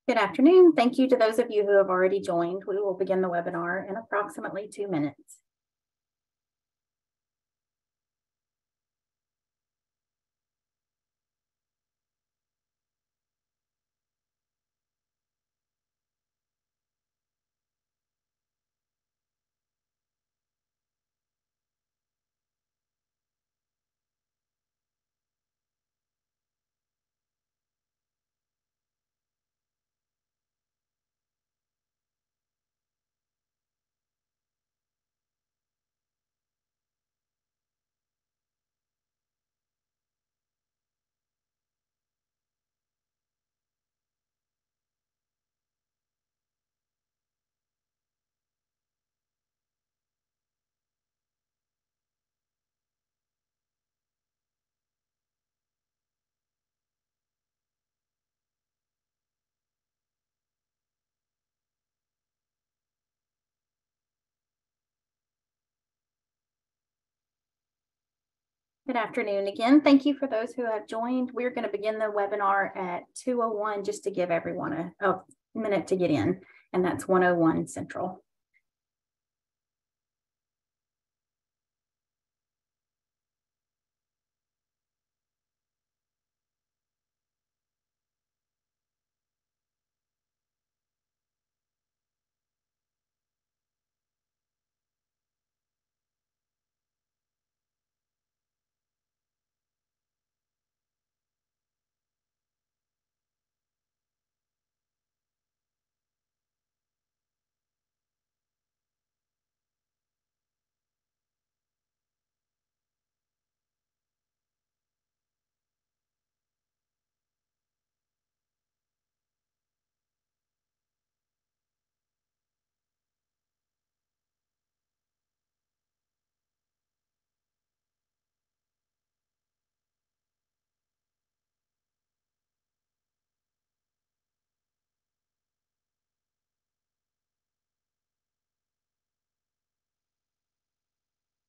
Good afternoon. Thank you to those of you who have already joined. We will begin the webinar in approximately 2 minutes. Good afternoon again. Thank you for those who have joined. We're going to begin the webinar at 2:01 just to give everyone a minute to get in, and that's 1:01 Central.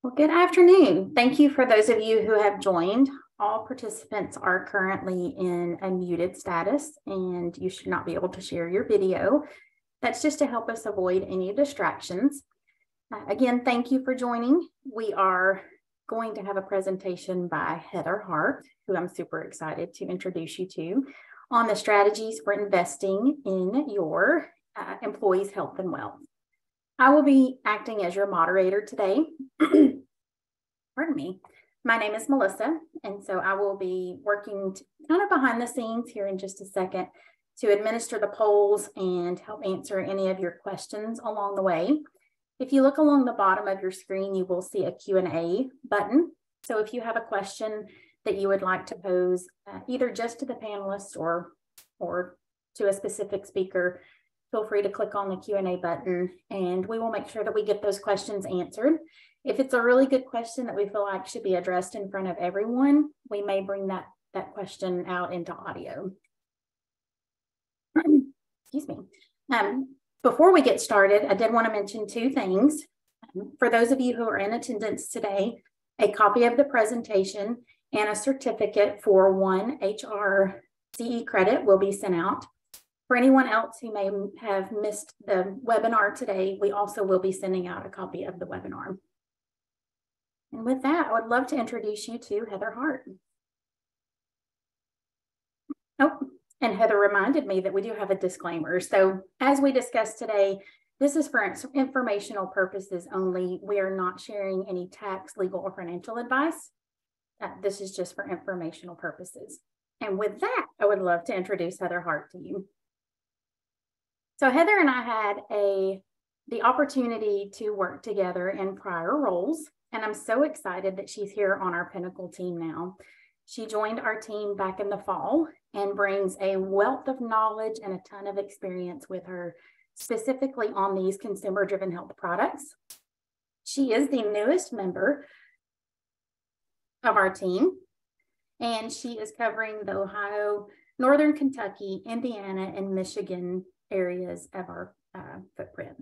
Well, good afternoon. Thank you for those of you who have joined. All participants are currently in a muted status, and you should not be able to share your video. That's just to help us avoid any distractions. Again, thank you for joining. We are going to have a presentation by Heather Hart, who I'm super excited to introduce you to, on the strategies for investing in your employees' health and wealth. I will be acting as your moderator today. Pardon me. My name is Melissa, and so I will be working kind of behind the scenes here in just a second to administer the polls and help answer any of your questions along the way. If you look along the bottom of your screen, you will see a Q&A button. So if you have a question that you would like to pose, either just to the panelists or to a specific speaker, feel free to click on the Q&A button, and we will make sure that we get those questions answered. If it's a really good question that we feel like should be addressed in front of everyone, we may bring that question out into audio. Excuse me. Before we get started, I did want to mention two things. For those of you who are in attendance today, a copy of the presentation and a certificate for 1 HRCE credit will be sent out. For anyone else who may have missed the webinar today, we also will be sending out a copy of the webinar. And with that, I would love to introduce you to Heather Hart. Oh, and Heather reminded me that we do have a disclaimer. So as we discussed today, this is for informational purposes only. We are not sharing any tax, legal, or financial advice. This is just for informational purposes. And with that, I would love to introduce Heather Hart to you. So Heather and I had the opportunity to work together in prior roles, and I'm so excited that she's here on our Pinnacle team now. She joined our team back in the fall and brings a wealth of knowledge and a ton of experience with her, specifically on these consumer-driven health products. She is the newest member of our team, and she is covering the Ohio, Northern Kentucky, Indiana, and Michigan areas of our footprint.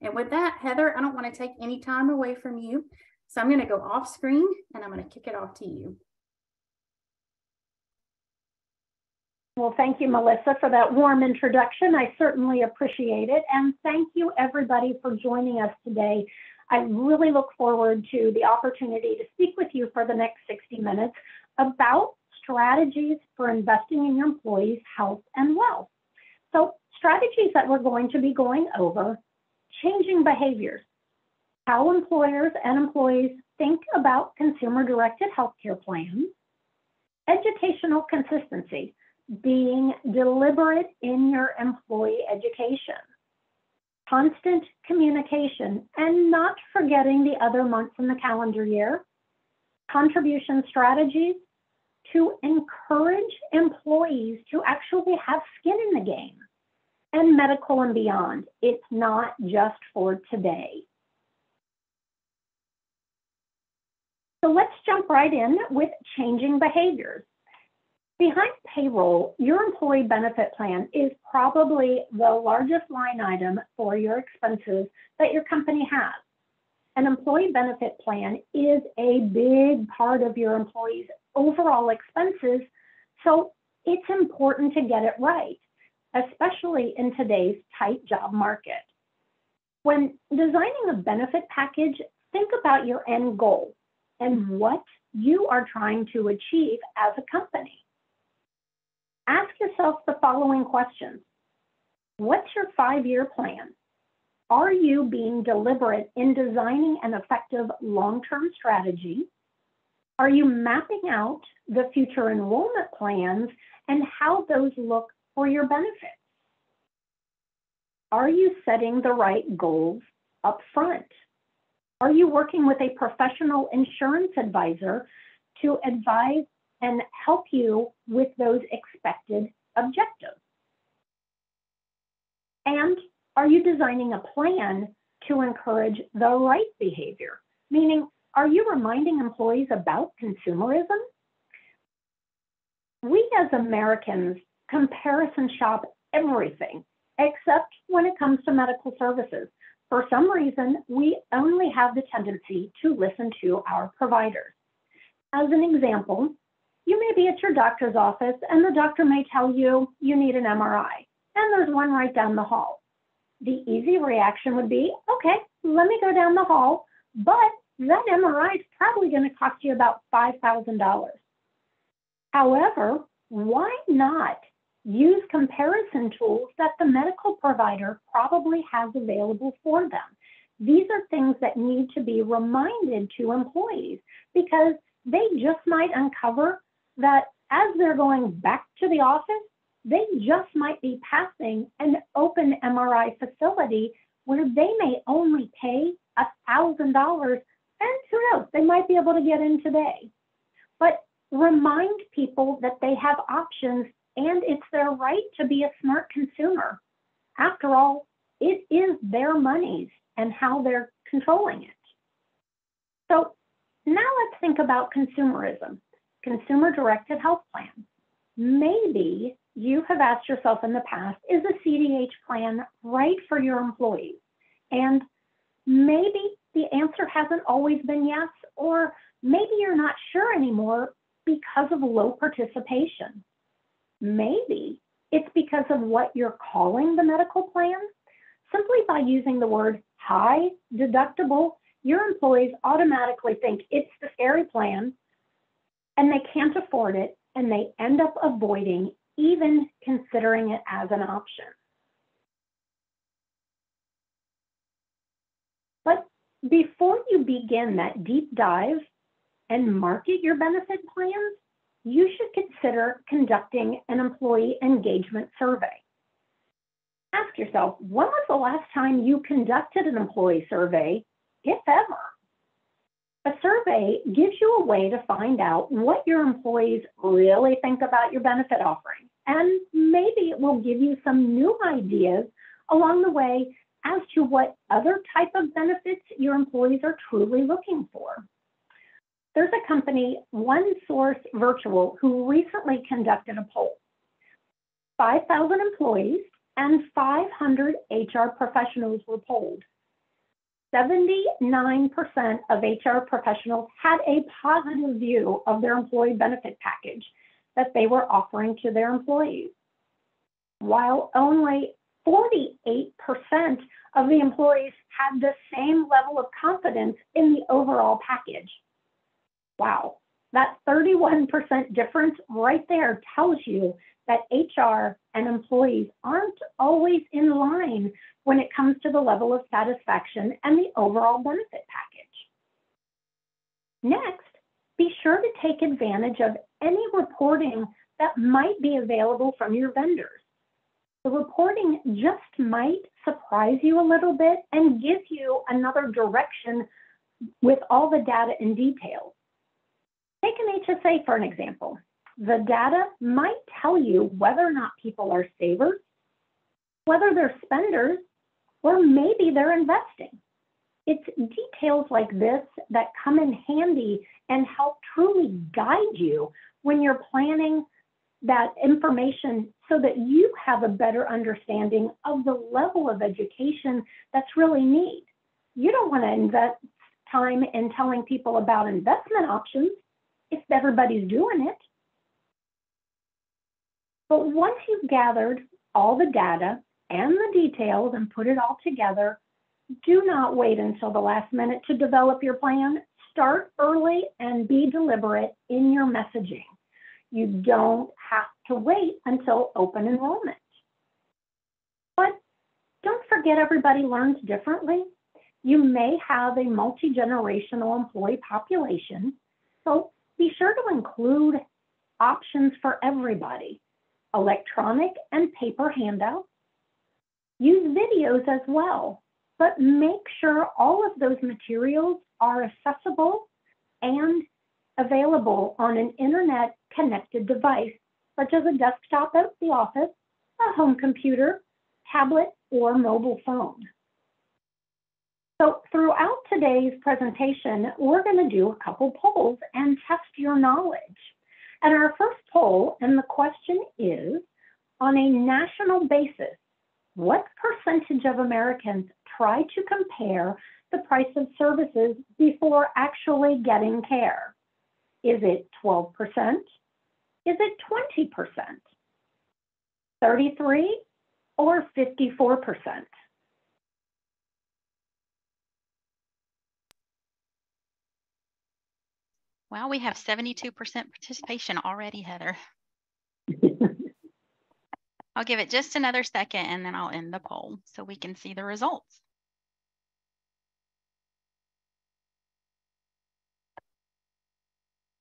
And with that, Heather, I don't want to take any time away from you, so I'm going to go off screen and I'm going to kick it off to you. Well, thank you, Melissa, for that warm introduction. I certainly appreciate it. And thank you, everybody, for joining us today. I really look forward to the opportunity to speak with you for the next 60 minutes about strategies for investing in your employees' health and wealth. So strategies that we're going to be going over: changing behaviors, how employers and employees think about consumer-directed healthcare plans, educational consistency, being deliberate in your employee education, constant communication, and not forgetting the other months in the calendar year, contribution strategies to encourage employees to actually have skin in the game, and medical and beyond. It's not just for today. So let's jump right in with changing behaviors. Behind payroll, your employee benefit plan is probably the largest line item for your expenses that your company has. An employee benefit plan is a big part of your employees' overall expenses, so it's important to get it right, especially in today's tight job market. When designing a benefit package, think about your end goal and what you are trying to achieve as a company. Ask yourself the following questions. What's your 5-year plan? Are you being deliberate in designing an effective long-term strategy? Are you mapping out the future enrollment plans and how those look for your benefits? Are you setting the right goals up front? Are you working with a professional insurance advisor to advise and help you with those expected objectives? And are you designing a plan to encourage the right behavior? Meaning, are you reminding employees about consumerism? We as Americans comparison shop everything except when it comes to medical services. For some reason, we only have the tendency to listen to our providers. As an example, you may be at your doctor's office and the doctor may tell you you need an MRI, and there's one right down the hall. The easy reaction would be, okay, let me go down the hall, but that MRI is probably going to cost you about $5,000. However, why not use comparison tools that the medical provider probably has available for them? These are things that need to be reminded to employees because they just might uncover that as they're going back to the office, they just might be passing an open MRI facility where they may only pay $1,000, and who knows, they might be able to get in today. But remind people that they have options and it's their right to be a smart consumer. After all, it is their monies and how they're controlling it. So now let's think about consumerism, consumer-directed health plans. Maybe you have asked yourself in the past, is a CDH plan right for your employees? And maybe the answer hasn't always been yes, or maybe you're not sure anymore because of low participation. Maybe it's because of what you're calling the medical plan. Simply by using the word high deductible, your employees automatically think it's the scary plan and they can't afford it, and they end up avoiding even considering it as an option. But before you begin that deep dive and market your benefit plans, you should consider conducting an employee engagement survey. Ask yourself, when was the last time you conducted an employee survey, if ever? A survey gives you a way to find out what your employees really think about your benefit offering, and maybe it will give you some new ideas along the way as to what other type of benefits your employees are truly looking for. There's a company, OneSource Virtual, who recently conducted a poll. 5,000 employees and 500 HR professionals were polled. 79% of HR professionals had a positive view of their employee benefit package. that they were offering to their employees, while only 48% of the employees had the same level of confidence in the overall package. Wow, that 31% difference right there tells you that HR and employees aren't always in line when it comes to the level of satisfaction and the overall benefit package. Next, be sure to take advantage of any reporting that might be available from your vendors. The reporting just might surprise you a little bit and give you another direction with all the data and details. Take an HSA for an example. The data might tell you whether or not people are savers, whether they're spenders, or maybe they're investing. It's details like this that come in handy and help truly guide you when you're planning that information so that you have a better understanding of the level of education that's really needed. You don't want to invest time in telling people about investment options if everybody's doing it. But once you've gathered all the data and the details and put it all together, do not wait until the last minute to develop your plan. Start early and be deliberate in your messaging. You don't have to wait until open enrollment. But don't forget, everybody learns differently. You may have a multi-generational employee population, so be sure to include options for everybody. Electronic and paper handouts. Use videos as well, but make sure all of those materials are accessible and available on an internet-connected device, such as a desktop at the office, a home computer, tablet, or mobile phone. So throughout today's presentation, we're going to do a couple polls and test your knowledge. And our first poll, and the question is, on a national basis, what percentage of Americans try to compare the price of services before actually getting care? Is it 12%? Is it 20%? 33% or 54%? Well, we have 72% participation already, Heather. I'll give it just another second and then I'll end the poll so we can see the results.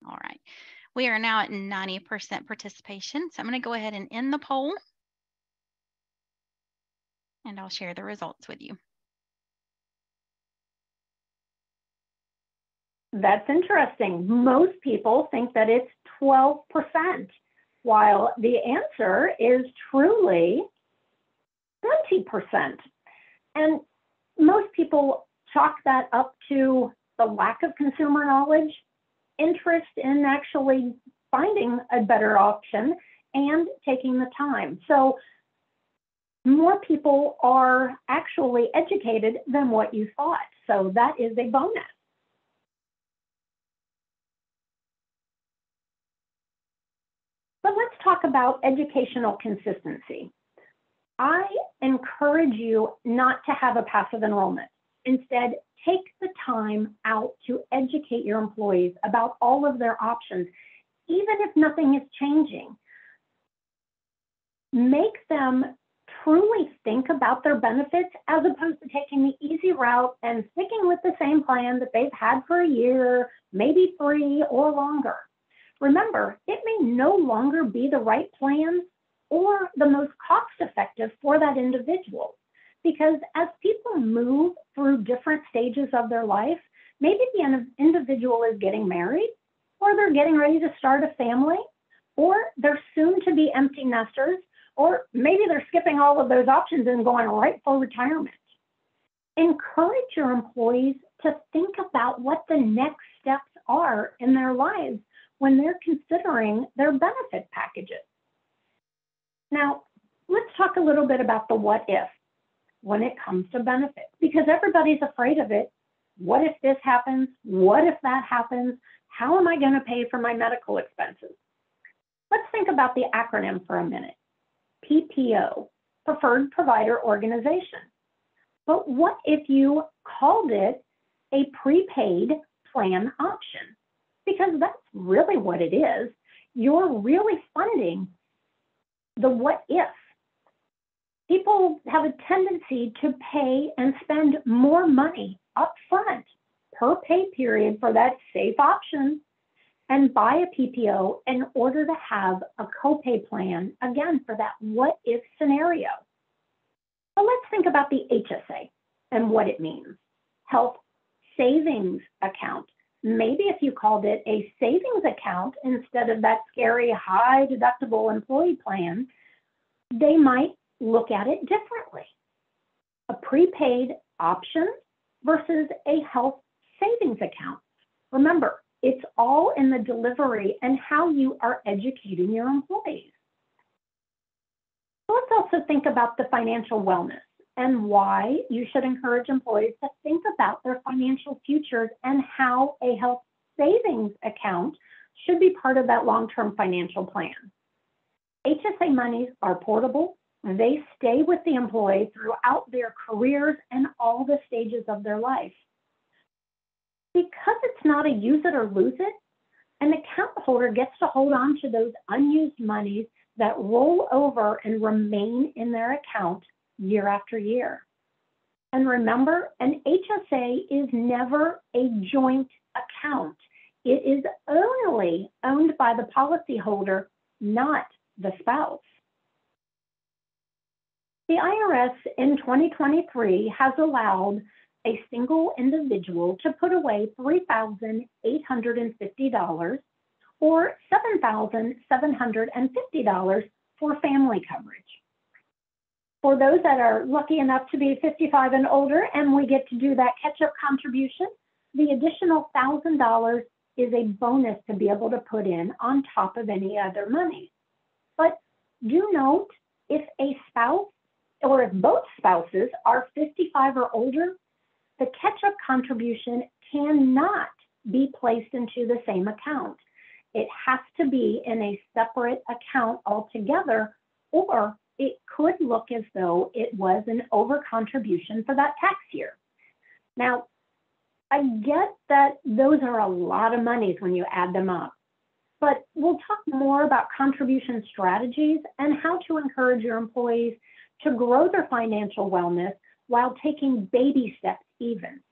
All right, we are now at 90% participation. So I'm going to go ahead and end the poll and I'll share the results with you. That's interesting. Most people think that it's 12%, while the answer is truly 20%. And most people chalk that up to the lack of consumer knowledge, interest in actually finding a better option, and taking the time. So more people are actually educated than what you thought. So that is a bonus. But let's talk about educational consistency. I encourage you not to have a passive enrollment. Instead, take the time out to educate your employees about all of their options, even if nothing is changing. Make them truly think about their benefits as opposed to taking the easy route and sticking with the same plan that they've had for a year, maybe 3 or longer. Remember, it may no longer be the right plan or the most cost-effective for that individual, because as people move through different stages of their life, maybe the individual is getting married, or they're getting ready to start a family, or they're soon to be empty nesters, or maybe they're skipping all of those options and going right for retirement. Encourage your employees to think about what the next steps are in their lives when they're considering their benefit packages. Now, let's talk a little bit about the what if when it comes to benefits, because everybody's afraid of it. What if this happens? What if that happens? How am I going to pay for my medical expenses? Let's think about the acronym for a minute. PPO, Preferred Provider Organization. But what if you called it a prepaid plan option? Because that's really what it is. You're really funding the what if. People have a tendency to pay and spend more money up front per pay period for that safe option and buy a PPO in order to have a copay plan, again, for that what if scenario. So let's think about the HSA and what it means. Health Savings Account. Maybe if you called it a savings account instead of that scary high deductible employee plan, they might look at it differently. A prepaid option versus a health savings account. Remember, it's all in the delivery and how you are educating your employees. So let's also think about the financial wellness and why you should encourage employees to think about their financial futures and how a health savings account should be part of that long-term financial plan. HSA monies are portable. They stay with the employee throughout their careers and all the stages of their life. Because it's not a use it or lose it, an account holder gets to hold on to those unused monies that roll over and remain in their account year after year. And remember, an HSA is never a joint account. It is only owned by the policyholder, not the spouse. The IRS in 2023 has allowed a single individual to put away $3,850 or $7,750 for family coverage. For those that are lucky enough to be 55 and older and we get to do that catch-up contribution, the additional $1,000 is a bonus to be able to put in on top of any other money. But do note, if a spouse or if both spouses are 55 or older, the catch-up contribution cannot be placed into the same account. It has to be in a separate account altogether, or it could look as though it was an over-contribution for that tax year. Now, I get that those are a lot of monies when you add them up, but we'll talk more about contribution strategies and how to encourage your employees to grow their financial wellness while taking baby steps even.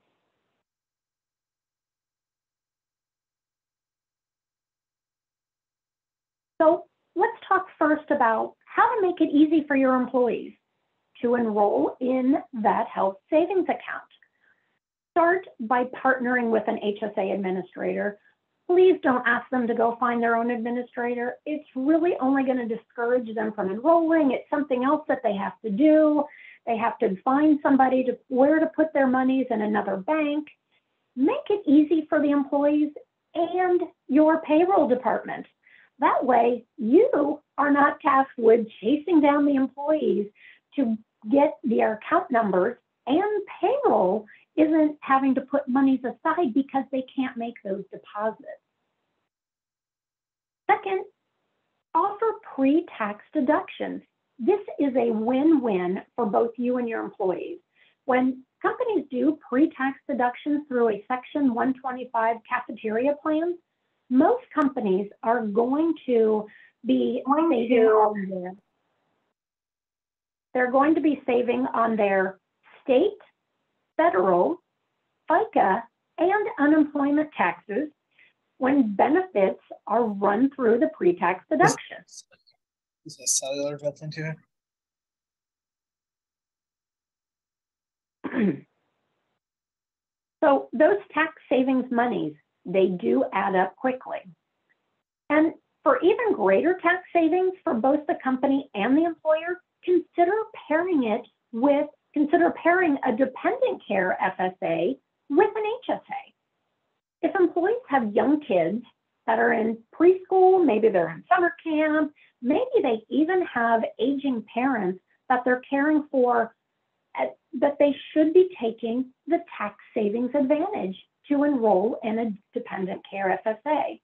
So let's talk first about how to make it easy for your employees to enroll in that health savings account. Start by partnering with an HSA administrator. Please don't ask them to go find their own administrator. It's really only going to discourage them from enrolling. It's something else that they have to do. They have to find somebody to where to put their monies in another bank. Make it easy for the employees and your payroll department. That way, you are not tasked with chasing down the employees to get their account numbers, and payroll isn't having to put monies aside because they can't make those deposits. Second, offer pre-tax deductions. This is a win-win for both you and your employees. When companies do pre-tax deductions through a Section 125 cafeteria plan, most companies are going to be they're going to be saving on their state, federal, FICA, and unemployment taxes when benefits are run through the pre-tax deduction. Is that cellular built into it? So those tax savings monies, they do add up quickly. And for even greater tax savings for both the company and the employer, consider pairing a dependent care FSA with an HSA. If employees have young kids that are in preschool, maybe they're in summer camp, maybe they even have aging parents that they're caring for, that they should be taking the tax savings advantage to enroll in a dependent care FSA.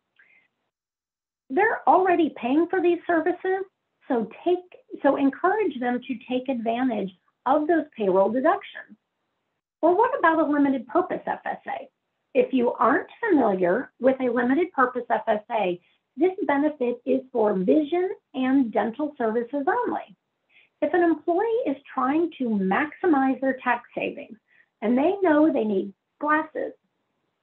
They're already paying for these services, so encourage them to take advantage of those payroll deductions. Or what about a limited purpose FSA? If you aren't familiar with a limited purpose FSA, this benefit is for vision and dental services only. If an employee is trying to maximize their tax savings and they know they need glasses,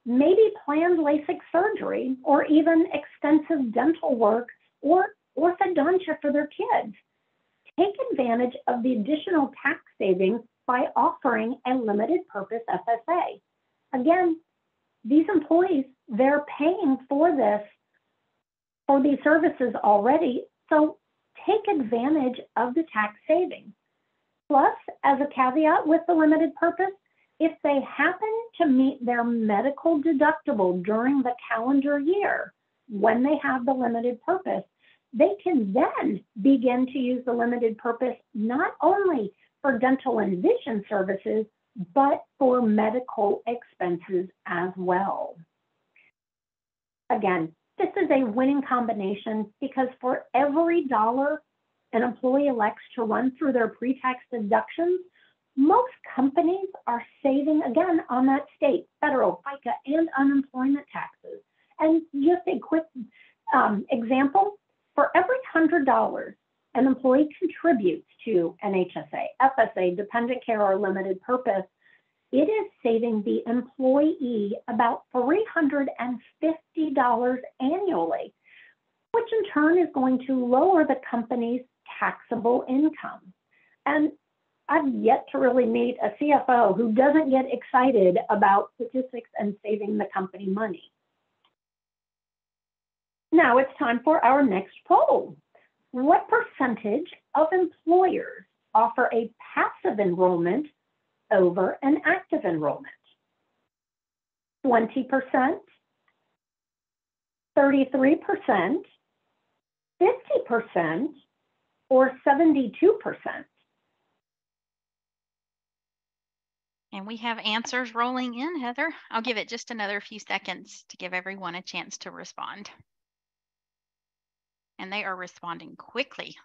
maybe planned LASIK surgery, or even extensive dental work or orthodontia for their kids, take advantage of the additional tax savings by offering a limited purpose FSA. Again, these employees, they're paying for these services already, so take advantage of the tax savings. Plus, as a caveat with the limited purpose, if they happen to meet their medical deductible during the calendar year when they have the limited purpose, they can then begin to use the limited purpose not only for dental and vision services, but for medical expenses as well. Again, this is a winning combination because for every dollar an employee elects to run through their pre-tax deductions, most companies are saving, again, on that state, federal, FICA, and unemployment taxes. And just a quick example, for every $100 an employee contributes to an HSA, FSA, dependent care, or limited purpose, it is saving the employee about $350 annually, which in turn is going to lower the company's taxable income. And I've yet to really meet a CFO who doesn't get excited about statistics and saving the company money. Now it's time for our next poll. What percentage of employers offer a passive enrollment over an active enrollment? 20%, 33%, 50%, or 72%? And we have answers rolling in, Heather. I'll give it just another few seconds to give everyone a chance to respond. And they are responding quickly.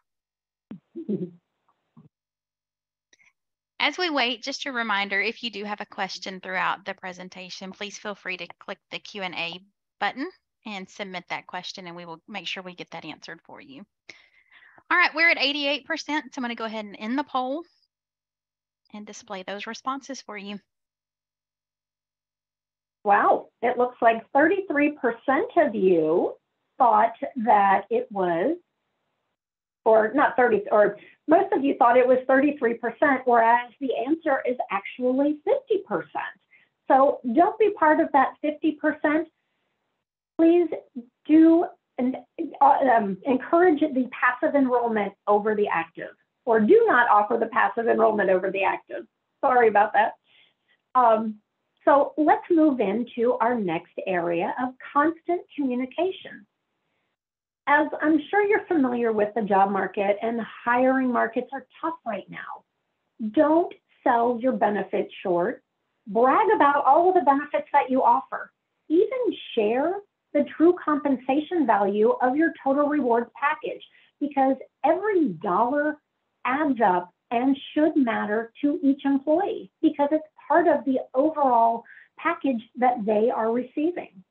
As we wait, just a reminder, if you do have a question throughout the presentation, please feel free to click the Q&A button and submit that question, and we will make sure we get that answered for you. All right, we're at 88%, so I'm going to go ahead and end the poll and display those responses for you. Wow, it looks like 33% of you thought that it was, or not 30, or most of you thought it was 33%, whereas the answer is actually 50%. So don't be part of that 50%. Please do encourage the passive enrollment over the active, or do not offer the passive enrollment over the active. Sorry about that. So let's move into our next area of constant communication. As I'm sure you're familiar with the job market, and hiring markets are tough right now. Don't sell your benefits short. Brag about all of the benefits that you offer. Even share the true compensation value of your total rewards package, because every dollar adds up and should matter to each employee because it's part of the overall package that they are receiving.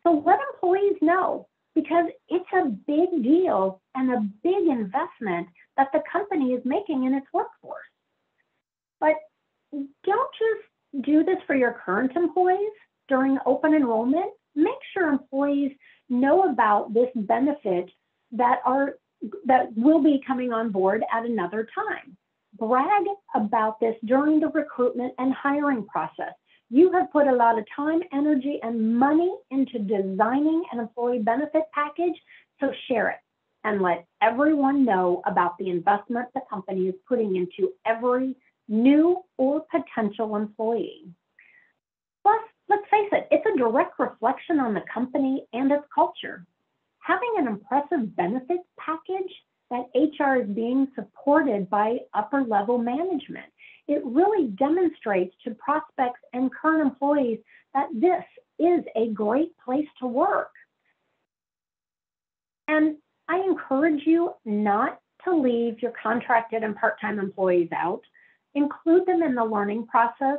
So let employees know, because it's a big deal and a big investment that the company is making in its workforce. But don't just do this for your current employees during open enrollment. Make sure employees know about this benefit that will be coming on board at another time. Brag about this during the recruitment and hiring process. You have put a lot of time, energy, and money into designing an employee benefit package, so share it and let everyone know about the investment the company is putting into every new or potential employee. Plus, let's face it, it's a direct reflection on the company and its culture. Having an impressive benefits package that HR is being supported by upper-level management, it really demonstrates to prospects and current employees that this is a great place to work. And I encourage you not to leave your contracted and part-time employees out. Include them in the learning process.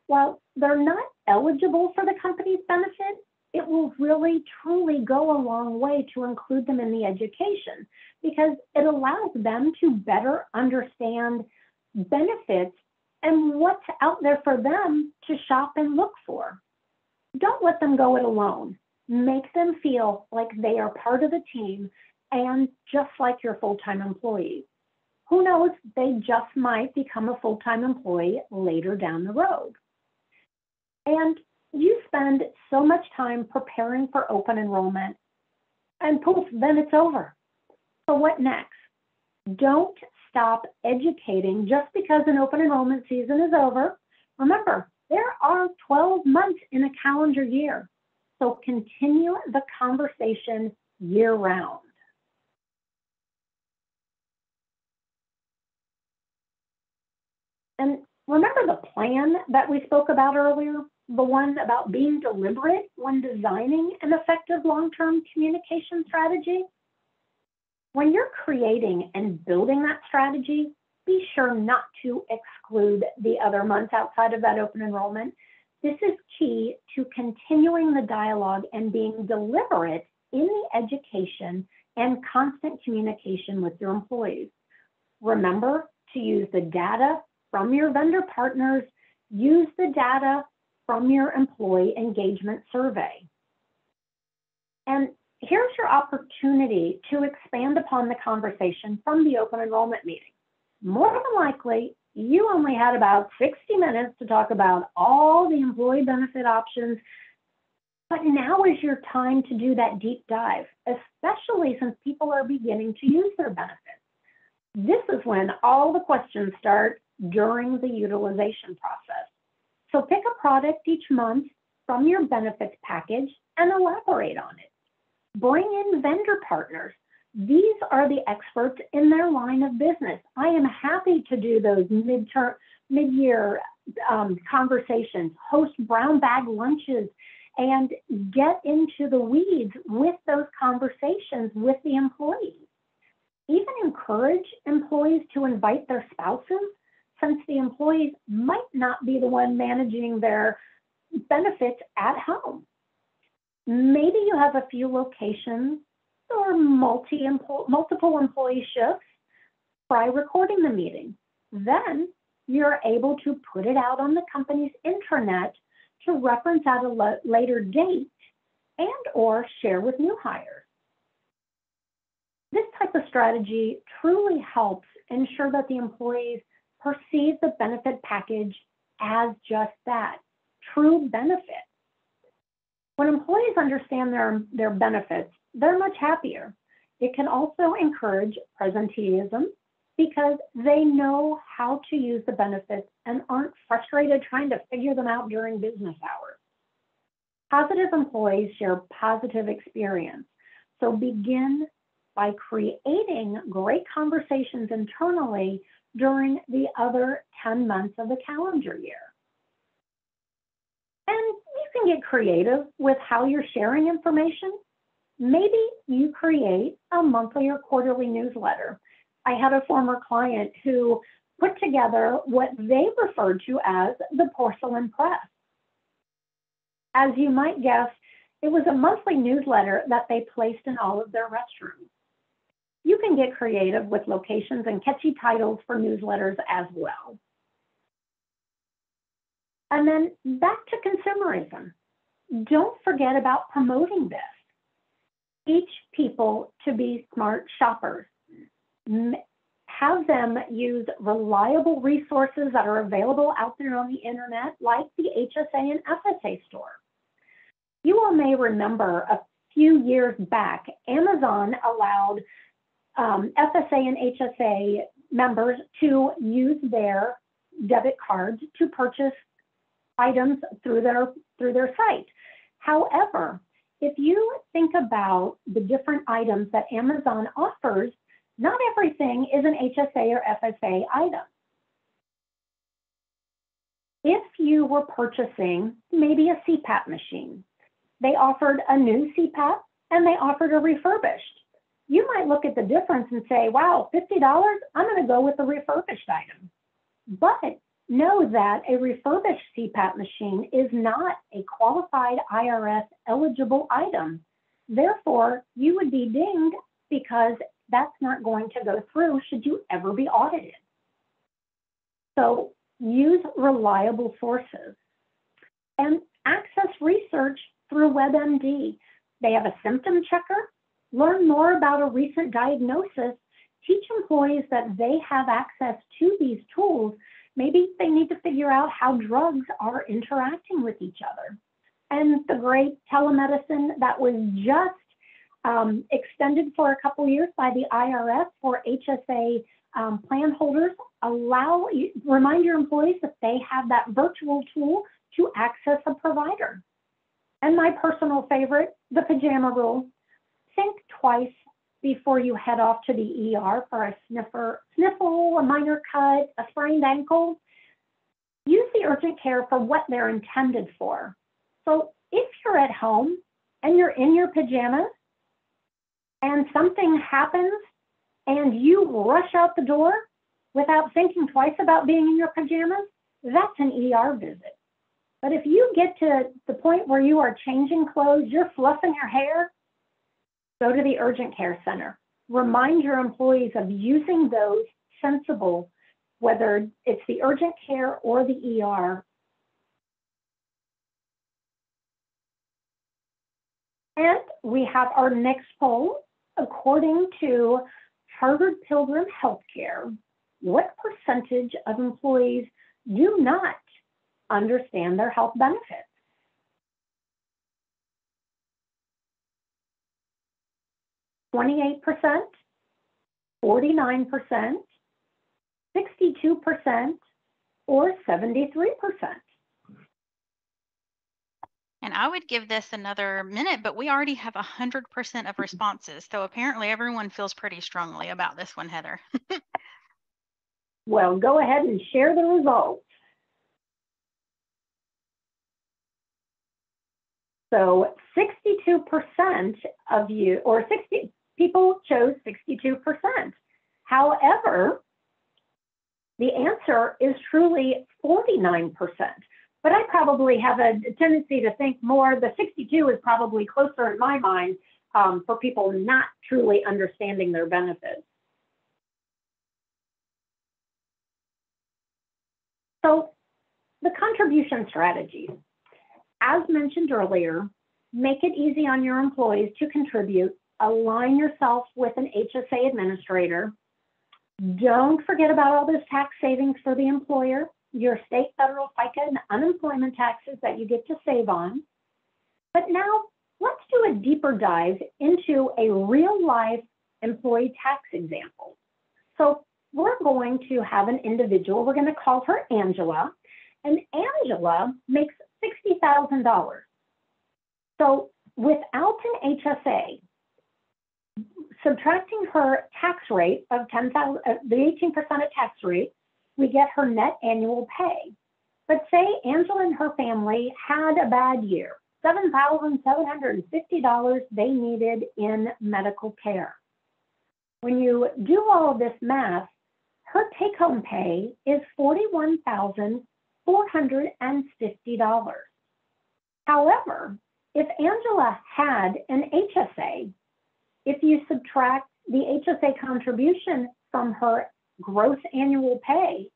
While they're not eligible for the company's benefit, it will really, truly go a long way to include them in the education because it allows them to better understand benefits and what's out there for them to shop and look for. Don't let them go it alone. Make them feel like they are part of the team and just like your full-time employees. Who knows, they just might become a full-time employee later down the road. And you spend so much time preparing for open enrollment and poof, then it's over. So what next? Don't stop educating just because an open enrollment season is over. Remember, there are 12 months in a calendar year. So continue the conversation year-round. And remember the plan that we spoke about earlier, the one about being deliberate when designing an effective long-term communication strategy? When you're creating and building that strategy, be sure not to exclude the other months outside of that open enrollment. This is key to continuing the dialogue and being deliberate in the education and constant communication with your employees. Remember to use the data from your vendor partners, use the data from your employee engagement survey. And here's your opportunity to expand upon the conversation from the open enrollment meeting. More than likely, you only had about 60 minutes to talk about all the employee benefit options, but now is your time to do that deep dive, especially since people are beginning to use their benefits. This is when all the questions start during the utilization process. So pick a product each month from your benefits package and elaborate on it. Bring in vendor partners. These are the experts in their line of business. I am happy to do those mid-year conversations, host brown bag lunches, and get into the weeds with those conversations with the employees. Even encourage employees to invite their spouses, since the employees might not be the one managing their benefits at home. Maybe you have a few locations or multiple employee shifts. Try recording the meeting. Then you're able to put it out on the company's intranet to reference at a later date and or share with new hires. This type of strategy truly helps ensure that the employees perceive the benefit package as just that, true benefit. When employees understand their benefits, they're much happier. It can also encourage presenteeism because they know how to use the benefits and aren't frustrated trying to figure them out during business hours. Positive employees share positive experience. So begin by creating great conversations internally during the other 10 months of the calendar year. And you can get creative with how you're sharing information. Maybe you create a monthly or quarterly newsletter. I had a former client who put together what they referred to as the porcelain press. As you might guess, it was a monthly newsletter that they placed in all of their restrooms. You can get creative with locations and catchy titles for newsletters as well. And then back to consumerism. Don't forget about promoting this. Teach people to be smart shoppers. Have them use reliable resources that are available out there on the internet, like the HSA and FSA store. You all may remember a few years back, Amazon allowed FSA and HSA members to use their debit cards to purchase items through their site. However, if you think about the different items that Amazon offers, not everything is an HSA or FSA item. If you were purchasing maybe a CPAP machine, they offered a new CPAP and they offered a refurbished. you might look at the difference and say, wow, $50, I'm going to go with the refurbished item. But know that a refurbished CPAP machine is not a qualified IRS eligible item. Therefore, you would be dinged because that's not going to go through should you ever be audited. So use reliable sources and access research through WebMD. They have a symptom checker. Learn more about a recent diagnosis. Teach employees that they have access to these tools. Maybe they need to figure out how drugs are interacting with each other. And the great telemedicine that was just extended for a couple years by the IRS for HSA plan holders. Remind your employees that they have that virtual tool to access a provider. And my personal favorite, the pajama rule. Think twice before you head off to the ER for a sniffle, a minor cut, a sprained ankle. Use the urgent care for what they're intended for. So if you're at home and you're in your pajamas and something happens and you rush out the door without thinking twice about being in your pajamas, that's an ER visit. But if you get to the point where you are changing clothes, you're fluffing your hair, go to the urgent care center. Remind your employees of using those sensible, whether it's the urgent care or the ER. And we have our next poll. According to Harvard Pilgrim Healthcare, what percentage of employees do not understand their health benefits? 28%, 49%, 62%, or 73%. And I would give this another minute, but we already have 100% of responses. So apparently everyone feels pretty strongly about this one, Heather. Well, go ahead and share the results. So 62% of you, or 60 people chose 62%. However, the answer is truly 49%. But I probably have a tendency to think more, the 62 is probably closer in my mind for people not truly understanding their benefits. So the contribution strategies, as mentioned earlier, make it easy on your employees to contribute, align yourself with an HSA administrator. Don't forget about all those tax savings for the employer, your state, federal, FICA, and unemployment taxes that you get to save on. But now let's do a deeper dive into a real life employee tax example. So we're going to have an individual, we're going to call her Angela, and Angela makes $60,000. So without an HSA, subtracting her tax rate of $10,000, the 18% tax rate, we get her net annual pay. But say Angela and her family had a bad year, $7,750 they needed in medical care. When you do all of this math, her take-home pay is $41,450. However, if Angela had an HSA, if you subtract the HSA contribution from her gross annual pay,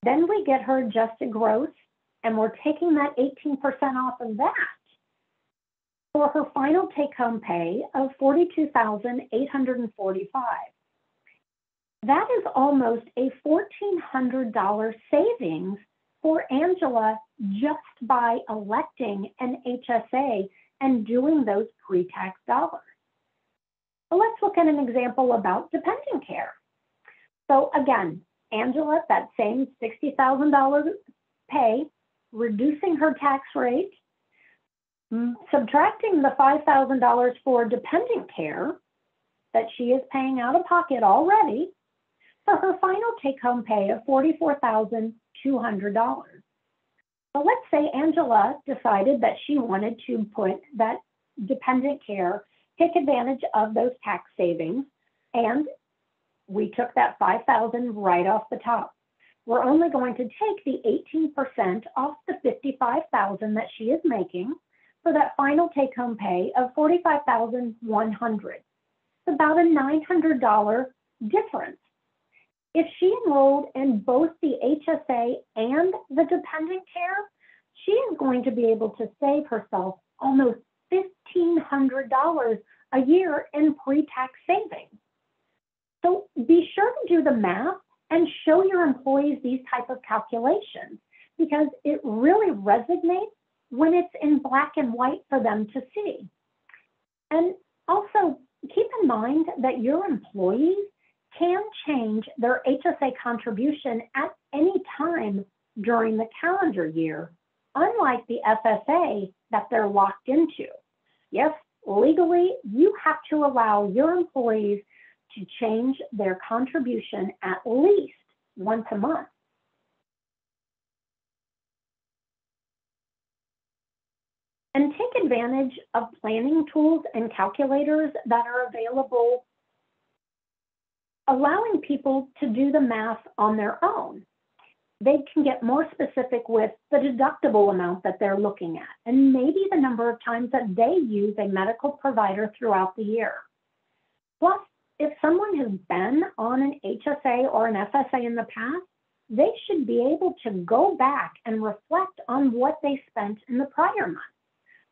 then we get her adjusted gross, and we're taking that 18% off of that for her final take-home pay of $42,845. That is almost a $1,400 savings for Angela just by electing an HSA and doing those pre-tax dollars. So let's look at an example about dependent care. So again, Angela, that same $60,000 pay, reducing her tax rate, subtracting the $5,000 for dependent care that she is paying out of pocket already, for her final take-home pay of $44,200. So let's say Angela decided that she wanted to put that dependent care take advantage of those tax savings, and we took that $5,000 right off the top. We're only going to take the 18% off the $55,000 that she is making for that final take-home pay of $45,100. It's about a $900 difference. If she enrolled in both the HSA and the dependent care, she is going to be able to save herself almost $1,500 a year in pre-tax savings. So be sure to do the math and show your employees these type of calculations, because it really resonates when it's in black and white for them to see. And also keep in mind that your employees can change their HSA contribution at any time during the calendar year, unlike the FSA that they're locked into. Yes, legally, you have to allow your employees to change their contribution at least once a month. And take advantage of planning tools and calculators that are available, allowing people to do the math on their own. They can get more specific with the deductible amount that they're looking at, and maybe the number of times that they use a medical provider throughout the year. Plus, if someone has been on an HSA or an FSA in the past, they should be able to go back and reflect on what they spent in the prior month.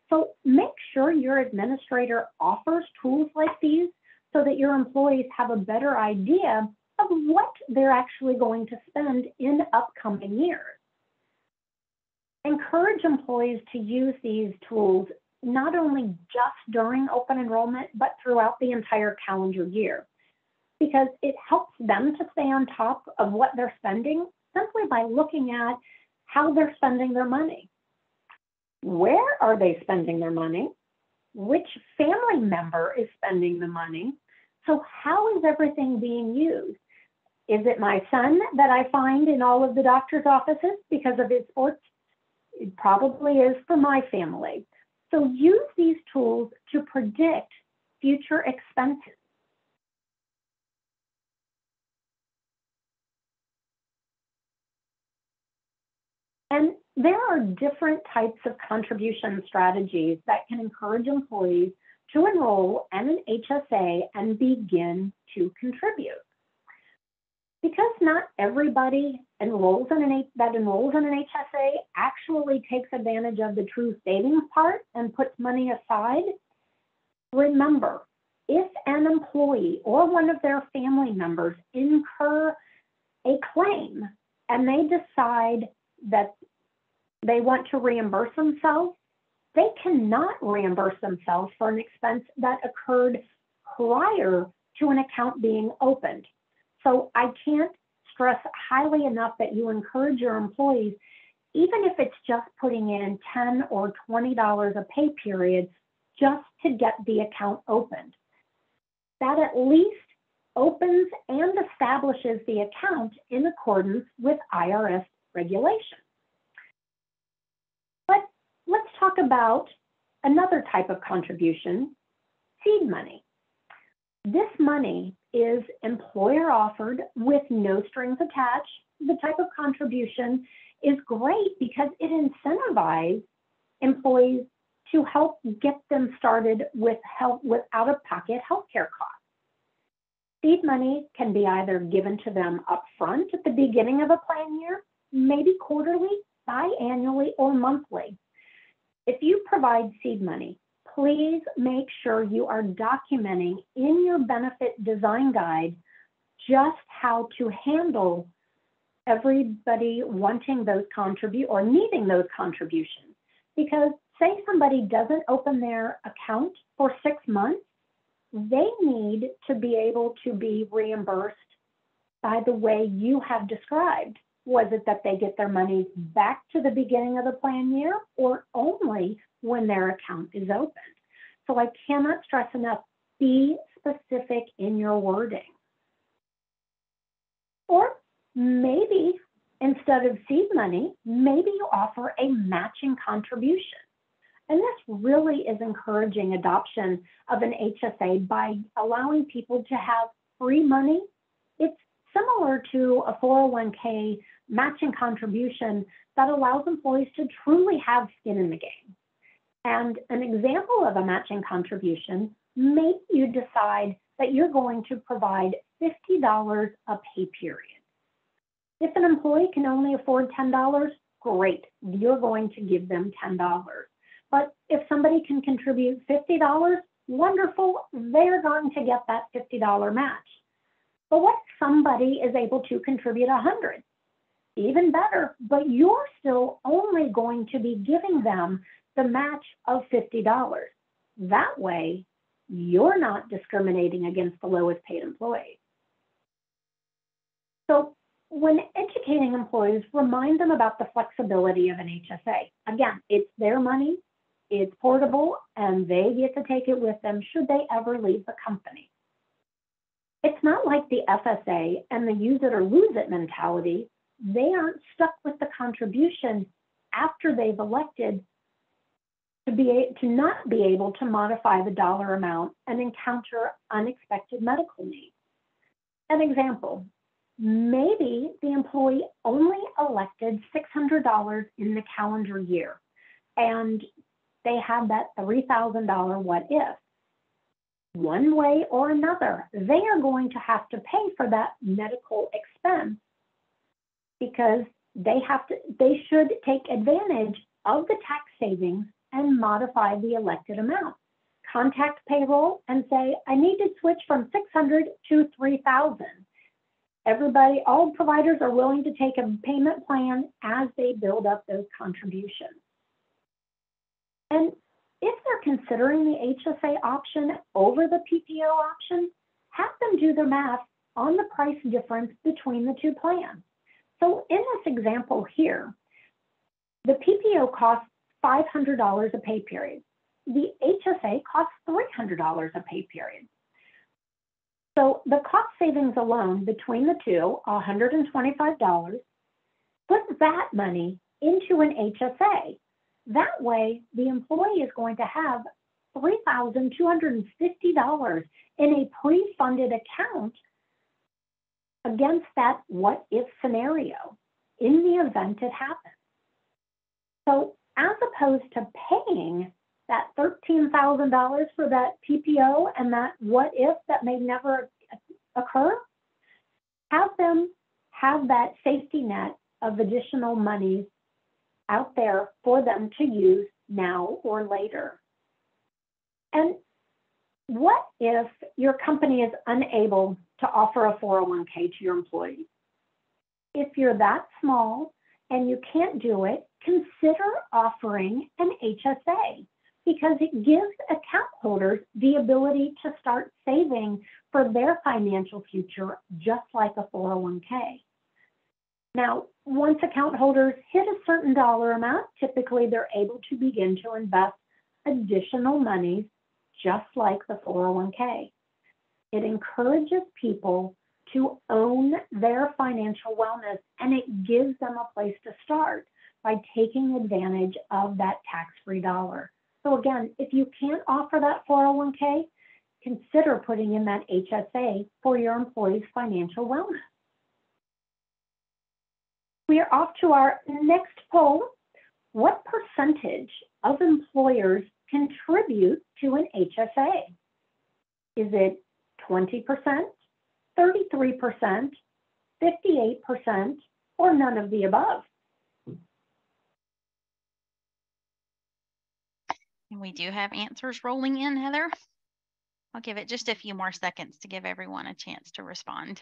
So make sure your administrator offers tools like these so that your employees have a better idea of what they're actually going to spend in upcoming years. Encourage employees to use these tools not only just during open enrollment, but throughout the entire calendar year, because it helps them to stay on top of what they're spending simply by looking at how they're spending their money. Where are they spending their money? Which family member is spending the money? So how is everything being used? Is it my son that I find in all of the doctor's offices because of his sports? It probably is for my family. So use these tools to predict future expenses. And there are different types of contribution strategies that can encourage employees to enroll in an HSA and begin to contribute. Because not everybody that enrolls in an HSA actually takes advantage of the true savings part and puts money aside, remember, if an employee or one of their family members incur a claim and they decide that they want to reimburse themselves, they cannot reimburse themselves for an expense that occurred prior to an account being opened. So I can't stress highly enough that you encourage your employees, even if it's just putting in $10 or $20 a pay period, just to get the account opened. That at least opens and establishes the account in accordance with IRS regulations. But let's talk about another type of contribution, seed money. This money is employer offered with no strings attached. The type of contribution is great because it incentivizes employees to help get them started with out-of-pocket healthcare costs. Seed money can be either given to them upfront at the beginning of a plan year, maybe quarterly, biannually, or monthly. If you provide seed money, please make sure you are documenting in your benefit design guide just how to handle everybody wanting those or needing those contributions. Because say somebody doesn't open their account for 6 months, they need to be able to be reimbursed by the way you have described. Was it that they get their money back to the beginning of the plan year or only when their account is opened? So I cannot stress enough, be specific in your wording. Or maybe instead of seed money, maybe you offer a matching contribution. And this really is encouraging adoption of an HSA by allowing people to have free money. It's similar to a 401k matching contribution that allows employees to truly have skin in the game. And an example of a matching contribution, maybe you decide that you're going to provide $50 a pay period. If an employee can only afford $10, great, you're going to give them $10. But if somebody can contribute $50, wonderful, they're going to get that $50 match. But what if somebody is able to contribute $100? Even better, but you're still only going to be giving them the match of $50. That way, you're not discriminating against the lowest paid employees. So when educating employees, remind them about the flexibility of an HSA. Again, it's their money, it's portable, and they get to take it with them should they ever leave the company. It's not like the FSA and the use it or lose it mentality. They aren't stuck with the contribution after they've elected to not be able to modify the dollar amount and encounter unexpected medical needs. An example, maybe the employee only elected $600 in the calendar year, and they had that $3,000 what if. One way or another, they are going to have to pay for that medical expense because they should take advantage of the tax savings and modify the elected amount. Contact payroll and say, I need to switch from 600 to 3,000. Everybody, all providers are willing to take a payment plan as they build up those contributions. And if they're considering the HSA option over the PPO option, have them do the math on the price difference between the two plans. So in this example here, the PPO costs $500 a pay period. The HSA costs $300 a pay period. So the cost savings alone between the two, $125, put that money into an HSA. That way, the employee is going to have $3,250 in a pre-funded account against that what-if scenario in the event it happens. So as opposed to paying that $13,000 for that PPO and that what-if that may never occur, have them have that safety net of additional monies out there for them to use now or later. And what if your company is unable to offer a 401k to your employees? If you're that small and you can't do it, consider offering an HSA because it gives account holders the ability to start saving for their financial future, just like a 401k. Now, once account holders hit a certain dollar amount, typically they're able to begin to invest additional monies, just like the 401k. It encourages people to own their financial wellness, and it gives them a place to start by taking advantage of that tax-free dollar. So again, if you can't offer that 401k, consider putting in that HSA for your employees' financial wellness. We are off to our next poll. What percentage of employers contribute to an HSA? Is it 20%, 33%, 58%, or none of the above? And we do have answers rolling in, Heather. I'll give it just a few more seconds to give everyone a chance to respond.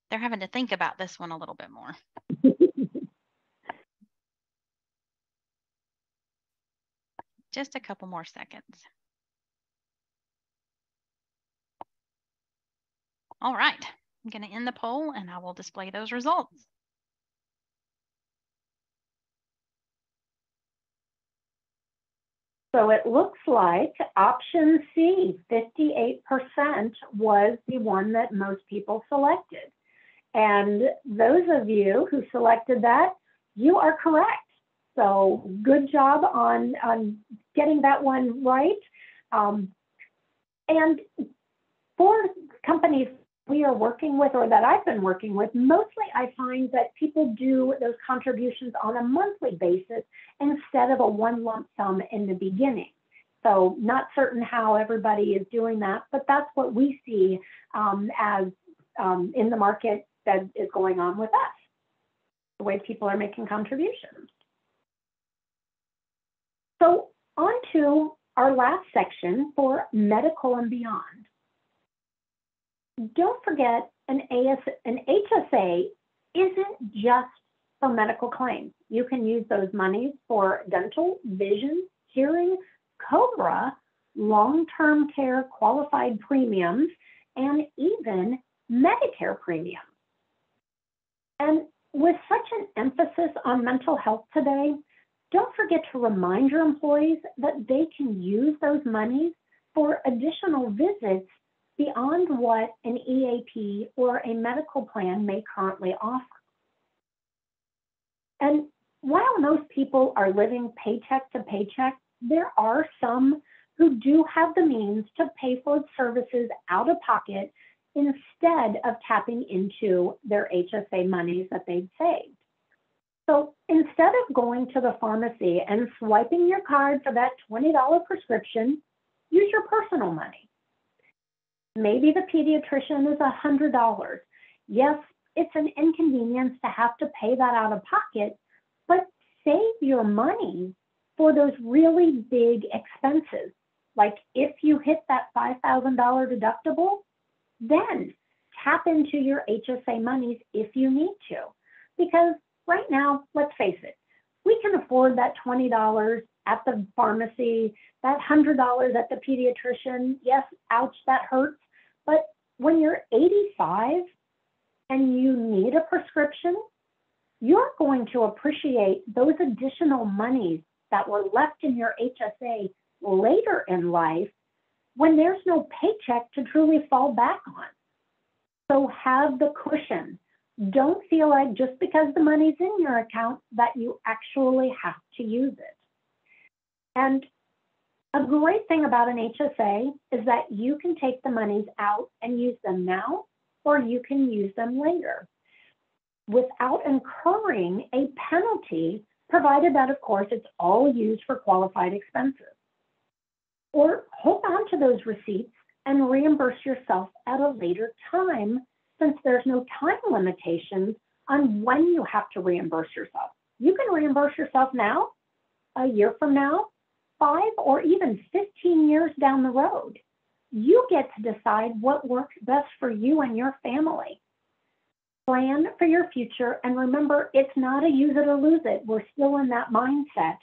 They're having to think about this one a little bit more. Just a couple more seconds. All right, I'm going to end the poll and I will display those results. So it looks like option C, 58%, was the one that most people selected. And those of you who selected that, you are correct. So good job on getting that one right. And for companies we are working with, or that I've been working with, mostly I find that people do those contributions on a monthly basis instead of a one lump sum in the beginning. So not certain how everybody is doing that, but that's what we see as in the market that is going on with us, the way people are making contributions. So on to our last section for medical and beyond. Don't forget, an HSA isn't just for medical claims. You can use those monies for dental, vision, hearing, COBRA, long-term care qualified premiums, and even Medicare premiums. And with such an emphasis on mental health today, don't forget to remind your employees that they can use those monies for additional visits beyond what an EAP or a medical plan may currently offer. And while most people are living paycheck to paycheck, there are some who do have the means to pay for services out of pocket instead of tapping into their HSA monies that they've saved. So instead of going to the pharmacy and swiping your card for that $20 prescription, use your personal money. Maybe the pediatrician is $100. Yes, it's an inconvenience to have to pay that out of pocket, but save your money for those really big expenses. Like if you hit that $5,000 deductible, then tap into your HSA monies if you need to. Because right now, let's face it, we can afford that $20 at the pharmacy, that $100 at the pediatrician. Yes, ouch, that hurts. But when you're 85 and you need a prescription, you're going to appreciate those additional monies that were left in your HSA later in life when there's no paycheck to truly fall back on. So have the cushion. Don't feel like just because the money's in your account that you actually have to use it. And a great thing about an HSA is that you can take the monies out and use them now, or you can use them later without incurring a penalty, provided that, of course, it's all used for qualified expenses. Or hold on to those receipts and reimburse yourself at a later time, since there's no time limitations on when you have to reimburse yourself. You can reimburse yourself now, a year from now, 5 or even 15 years down the road. You get to decide what works best for you and your family. Plan for your future, and remember, it's not a use it or lose it. We're still in that mindset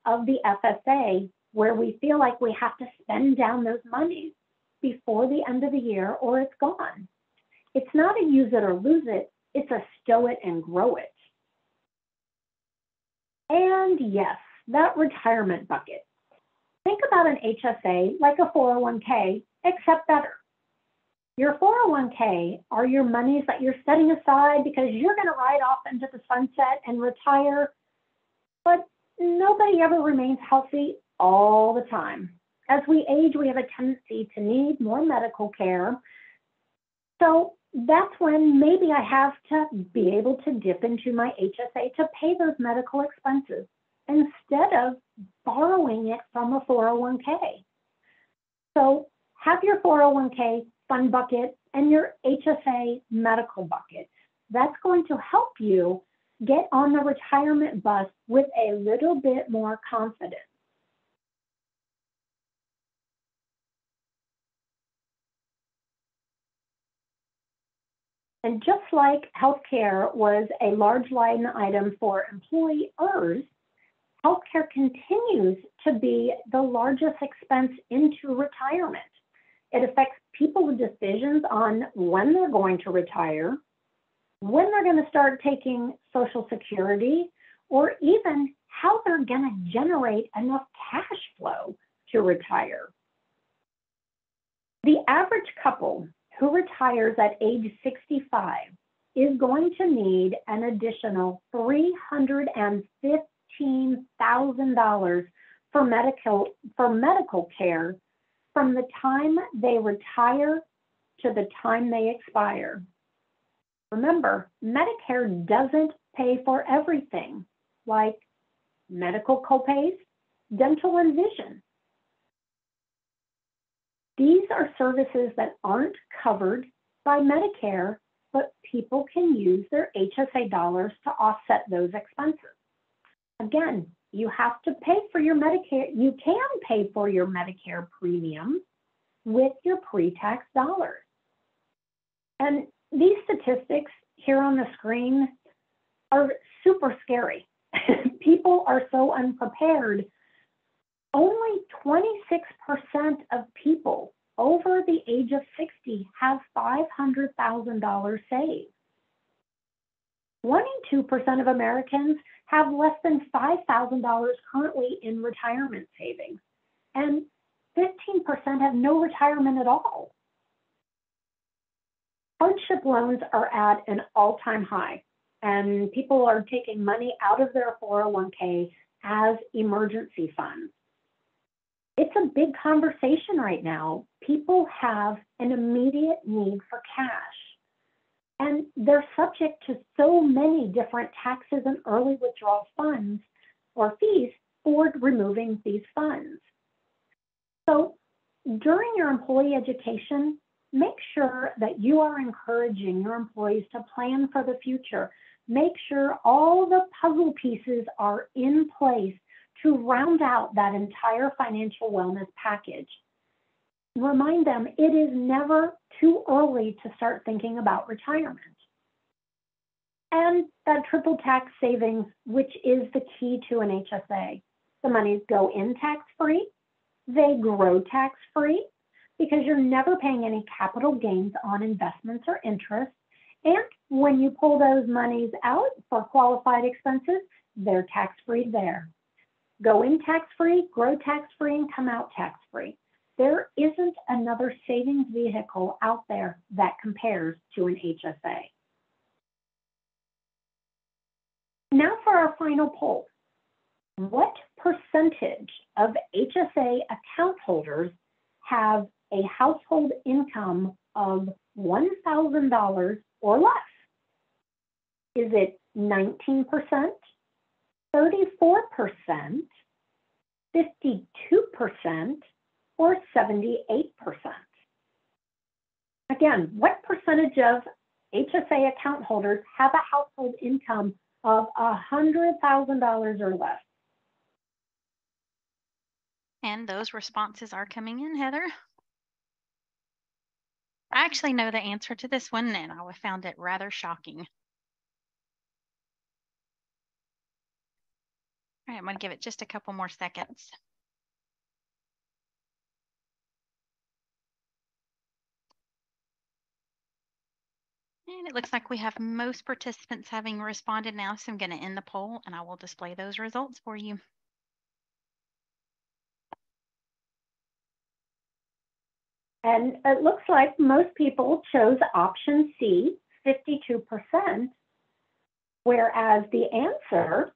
of the FSA where we feel like we have to spend down those monies before the end of the year or it's gone. It's not a use it or lose it, it's a stow it and grow it. And yes, that retirement bucket. Think about an HSA like a 401k, except better. Your 401k are your monies that you're setting aside because you're going to ride off into the sunset and retire, but nobody ever remains healthy all the time. As we age, we have a tendency to need more medical care. So that's when maybe I have to be able to dip into my HSA to pay those medical expenses instead of borrowing it from a 401k. So have your 401k fund bucket and your HSA medical bucket. That's going to help you get on the retirement bus with a little bit more confidence. And just like healthcare was a large line item for employers, healthcare continues to be the largest expense into retirement. It affects people's decisions on when they're going to retire, when they're going to start taking Social Security, or even how they're going to generate enough cash flow to retire. The average couple who retires at age 65 is going to need an additional $350,000 $15,000 for medical care from the time they retire to the time they expire. Remember, Medicare doesn't pay for everything, like medical copays, dental and vision. These are services that aren't covered by Medicare, but people can use their HSA dollars to offset those expenses. Again, you have to pay for your Medicare. You can pay for your Medicare premium with your pre-tax dollars. And these statistics here on the screen are super scary. People are so unprepared. Only 26% of people over the age of 60 have $500,000 saved. 22% of Americans have less than $5,000 currently in retirement savings, and 15% have no retirement at all. Hardship loans are at an all-time high, and people are taking money out of their 401k as emergency funds. It's a big conversation right now. People have an immediate need for cash, and they're subject to so many different taxes and early withdrawal funds or fees for removing these funds. So during your employee education, make sure that you are encouraging your employees to plan for the future. Make sure all the puzzle pieces are in place to round out that entire financial wellness package. Remind them it is never too early to start thinking about retirement. And that triple tax savings, which is the key to an HSA. The monies go in tax-free, they grow tax-free, because you're never paying any capital gains on investments or interest. And when you pull those monies out for qualified expenses, they're tax-free there. Go in tax-free, grow tax-free, and come out tax-free. There isn't another savings vehicle out there that compares to an HSA. Now for our final poll. What percentage of HSA account holders have a household income of $1,000 or less? Is it 19%, 34%, 52%, or 78%? Again, what percentage of HSA account holders have a household income of $100,000 or less? And those responses are coming in, Heather. I actually know the answer to this one, and I found it rather shocking. All right, I'm going to give it just a couple more seconds. And it looks like we have most participants having responded now, so I'm going to end the poll and I will display those results for you. And it looks like most people chose option C, 52%, whereas the answer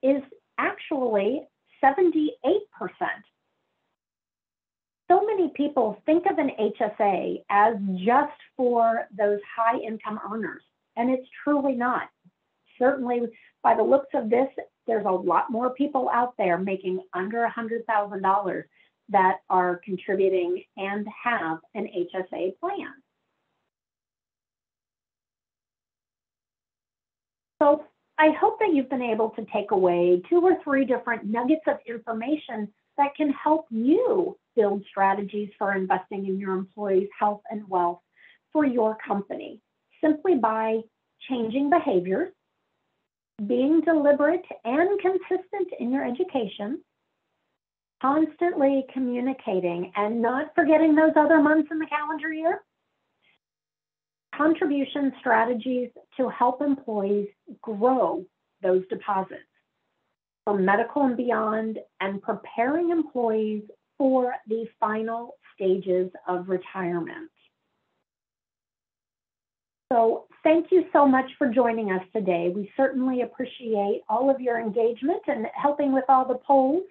is actually 78%. So many people think of an HSA as just for those high income earners, and it's truly not. Certainly, by the looks of this, there's a lot more people out there making under $100,000 that are contributing and have an HSA plan. So I hope that you've been able to take away 2 or 3 different nuggets of information that can help you build strategies for investing in your employees' health and wealth for your company, simply by changing behaviors, being deliberate and consistent in your education, constantly communicating and not forgetting those other months in the calendar year, contribution strategies to help employees grow those deposits for medical and beyond, and preparing employees for the final stages of retirement. So thank you so much for joining us today. We certainly appreciate all of your engagement and helping with all the polls.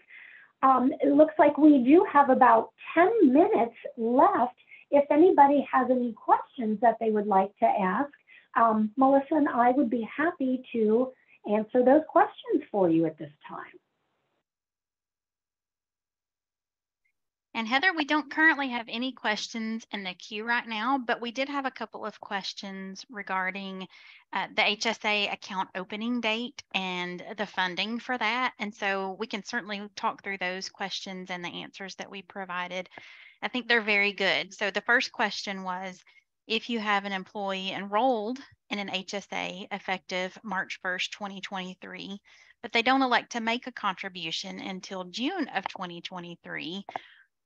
It looks like we do have about 10 minutes left. If anybody has any questions that they would like to ask, Melissa and I would be happy to answer those questions for you at this time. And Heather, we don't currently have any questions in the queue right now, but we did have a couple of questions regarding the HSA account opening date and the funding for that. And so we can certainly talk through those questions and the answers that we provided. I think they're very good. So the first question was, if you have an employee enrolled in an HSA effective March 1st, 2023, but they don't elect to make a contribution until June of 2023,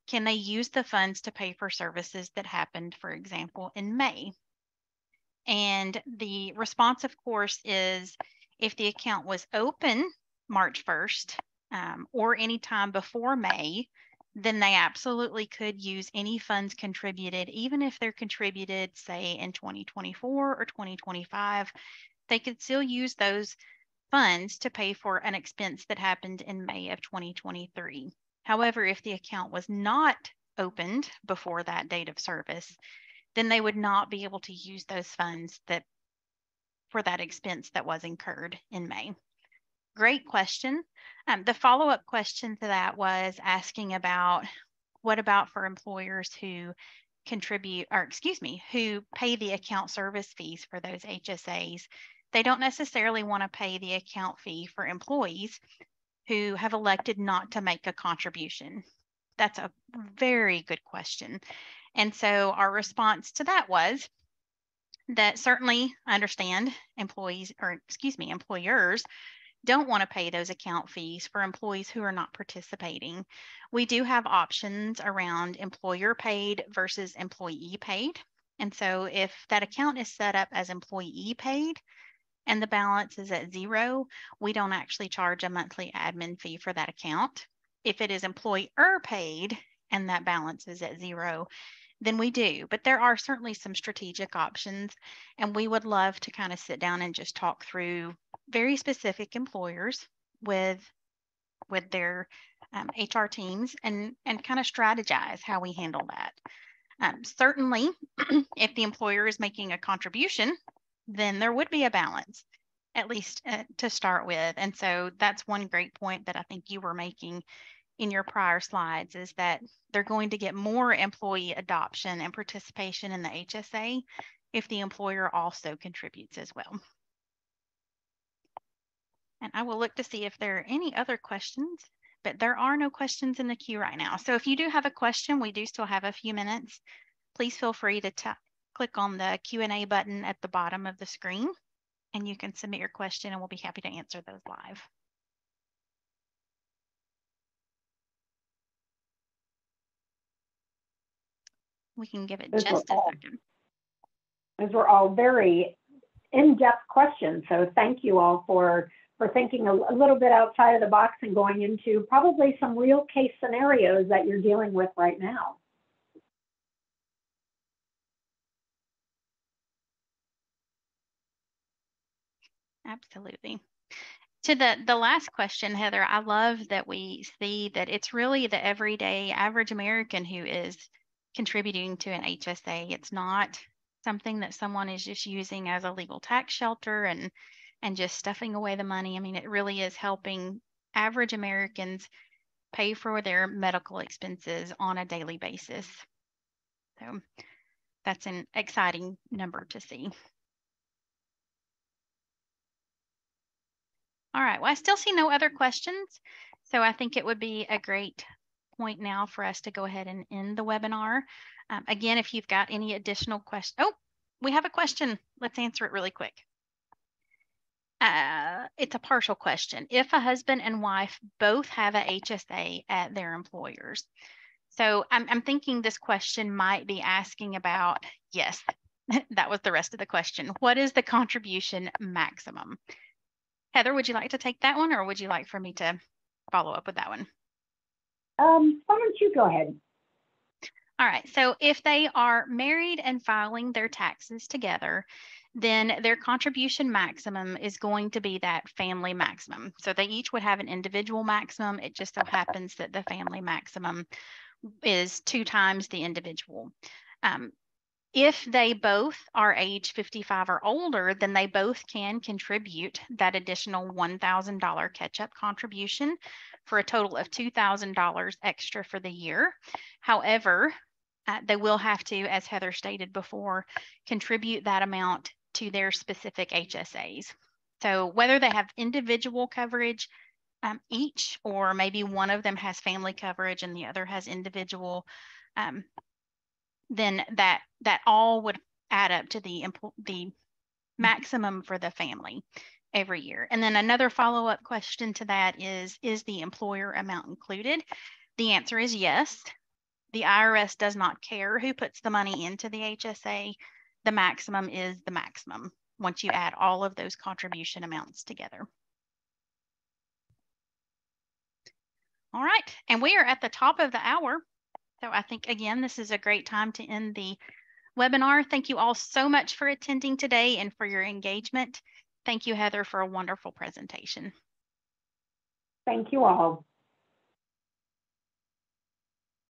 can they use the funds to pay for services that happened, for example, in May? And the response, of course, is if the account was open March 1st or any time before May, then they absolutely could use any funds contributed, even if they're contributed, say, in 2024 or 2025, they could still use those funds to pay for an expense that happened in May of 2023. However, if the account was not opened before that date of service, then they would not be able to use those funds for that expense that was incurred in May. Great question. The follow-up question to that was asking about what about for employers who who pay the account service fees for those HSAs. They don't necessarily want to pay the account fee for employees who have elected not to make a contribution. That's a very good question. And so our response to that was that certainly I understand employers don't want to pay those account fees for employees who are not participating. We do have options around employer paid versus employee paid. And so if that account is set up as employee paid and the balance is at zero, we don't actually charge a monthly admin fee for that account. If it is employer paid and that balance is at zero, then we do. But there are certainly some strategic options, and we would love to kind of sit down and just talk through very specific employers with their HR teams and kind of strategize how we handle that. Certainly, if the employer is making a contribution, then there would be a balance, at least to start with. And so that's one great point that I think you were making in your prior slides, is that they're going to get more employee adoption and participation in the HSA if the employer also contributes as well. And I will look to see if there are any other questions, but there are no questions in the queue right now. So if you do have a question, we do still have a few minutes. Please feel free to click on the Q&A button at the bottom of the screen, and you can submit your question and we'll be happy to answer those live. We can give it just a second. Those were all very in-depth questions. So thank you all for thinking a little bit outside of the box and going into probably some real case scenarios that you're dealing with right now. Absolutely. To the last question, Heather, I love that we see that it's really the everyday average American who is contributing to an HSA. It's not something that someone is just using as a legal tax shelter and just stuffing away the money. I mean, it really is helping average Americans pay for their medical expenses on a daily basis. So that's an exciting number to see. All right, well, I still see no other questions. So I think it would be a great point now for us to go ahead and end the webinar. Again, if you've got any additional questions. Oh, we have a question. Let's answer it really quick. It's a partial question. If a husband and wife both have a HSA at their employers. So I'm thinking this question might be asking about, yes, that was the rest of the question. What is the contribution maximum? Heather, would you like to take that one, or would you like for me to follow up with that one? Why don't you go ahead? All right. So if they are married and filing their taxes together, then their contribution maximum is going to be that family maximum. So they each would have an individual maximum. It just so happens that the family maximum is 2 times the individual. If they both are age 55 or older, then they both can contribute that additional $1,000 catch-up contribution for a total of $2,000 extra for the year. However, they will have to, as Heather stated before, contribute that amount to their specific HSAs. So whether they have individual coverage each, or maybe one of them has family coverage and the other has individual, then that all would add up to the maximum for the family every year. And then another follow-up question to that is the employer amount included? The answer is yes. The IRS does not care who puts the money into the HSA. The maximum is the maximum once you add all of those contribution amounts together. All right, and we are at the top of the hour. So I think, again, this is a great time to end the webinar. Thank you all so much for attending today and for your engagement. Thank you, Heather, for a wonderful presentation. Thank you all.